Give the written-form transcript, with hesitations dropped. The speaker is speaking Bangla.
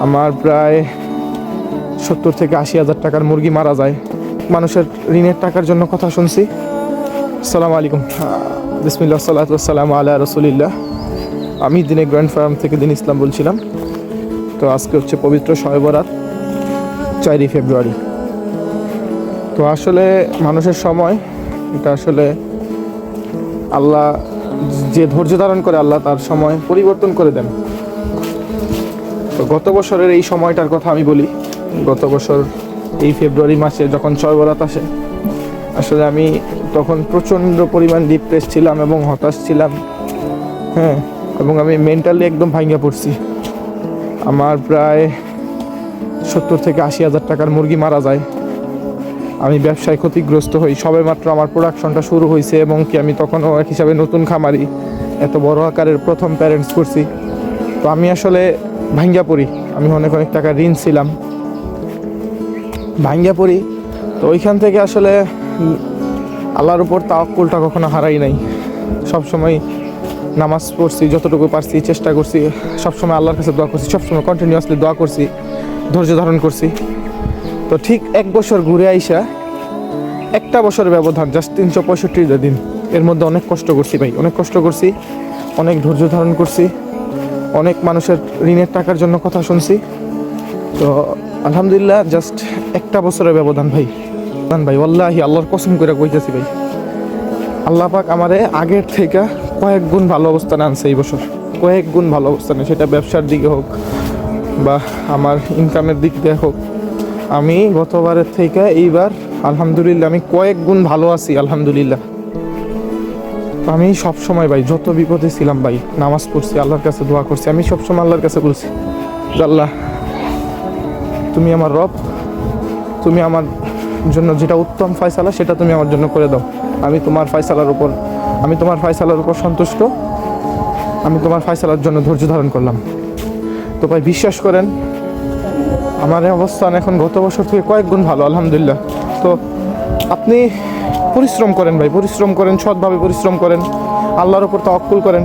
আমার প্রায় 70 থেকে 80 হাজার টাকার মুরগি মারা যায়। মানুষের ঋণের টাকার জন্য কথা শুনছি। আসসালামু আলাইকুম, বিসমিল্লাহ, সালাতু ওয়াসসালামু আলা রাসূলিল্লাহ। আমি দিনে গ্র্যান্ড ফার্ম থেকে দিন ইসলাম বলছিলাম। তো আজকে হচ্ছে পবিত্র শবে বরাত, 4ই ফেব্রুয়ারি। তো আসলে মানুষের সময় এটা আসলে আল্লাহ যে ধৈর্য ধারণ করে, আল্লাহ তার সময় পরিবর্তন করে দেন। তো গত বছরের এই সময়টার কথা আমি বলি। গত বছর এই ফেব্রুয়ারি মাসে যখন শবে বরাত আসে, আসলে আমি তখন প্রচণ্ড পরিমাণ ডিপ্রেস ছিলাম এবং হতাশ ছিলাম। এবং আমি মেন্টালি একদম ভাঙিয়া পড়ছি। আমার প্রায় 70 থেকে 80 হাজার টাকার মুরগি মারা যায়। আমি ব্যবসায় ক্ষতিগ্রস্ত হই। সবে মাত্র আমার প্রোডাকশনটা শুরু হয়েছে এবং কি আমি তখনও এক হিসাবে নতুন খামারি, এত বড় আকারের প্রথম প্যারেন্টস করছি। তো আমি আসলে ভাঙ্গা পড়ি। আমি অনেক টাকা ঋণ ছিলাম, ভাঙ্গা পড়ি। তো ওইখান থেকে আসলে আল্লাহর উপর তাওয়াক্কুলটা কখনো হারাই নাই। সবসময় নামাজ পড়ছি, যতটুকু পারছি চেষ্টা করছি, সবসময় আল্লাহর কাছে দোয়া করছি, সবসময় কন্টিনিউয়াসলি দোয়া করছি, ধৈর্য ধারণ করছি। তো ঠিক 1 বছর ঘুরে আইসা, একটা বছরের ব্যবধান, জাস্ট 365 দিন, এর মধ্যে অনেক কষ্ট করছি ভাই, অনেক কষ্ট করছি, অনেক ধৈর্য ধারণ করছি, অনেক মানুষের ঋণের টাকার জন্য কথা শুনছি। তো আলহামদুলিল্লাহ, জাস্ট একটা বছরের ব্যবধান ভাই। ওয়াল্লাহি আল্লাহর কসম করে কইতেছি ভাই, আল্লাহ পাক আমারে আগের থেকে কয়েক গুণ ভালো অবস্থানে আনছে এই বছর, কয়েক গুণ ভালো অবস্থানে। সেটা ব্যবসার দিকে হোক বা আমার ইনকামের দিক দিয়ে হোক, আমি গতবারের থেকে এইবার আলহামদুলিল্লাহ আমি কয়েক গুণ ভালো আছি আলহামদুলিল্লাহ। আমি সবসময় ভাই যত বিপদে ছিলাম ভাই, নামাজ পড়ছি, আল্লাহর কাছে দোয়া করছি। আমি সবসময় আল্লাহর কাছে বলছি, আল্লাহ তুমি আমার রব, তুমি আমার জন্য যেটা উত্তম ফয়সালা সেটা তুমি আমার জন্য করে দাও। আমি তোমার ফয়সালার উপর সন্তুষ্ট, আমি তোমার ফয়সালার জন্য ধৈর্য ধারণ করলাম। তো ভাই বিশ্বাস করেন, আমার এই অবস্থান এখন গত বছর থেকে কয়েক গুণ ভালো আলহামদুলিল্লাহ। তো আপনি পরিশ্রম করেন ভাই, পরিশ্রম করেন, সৎভাবে পরিশ্রম করেন, আল্লাহর উপর তাওয়াক্কুল করেন।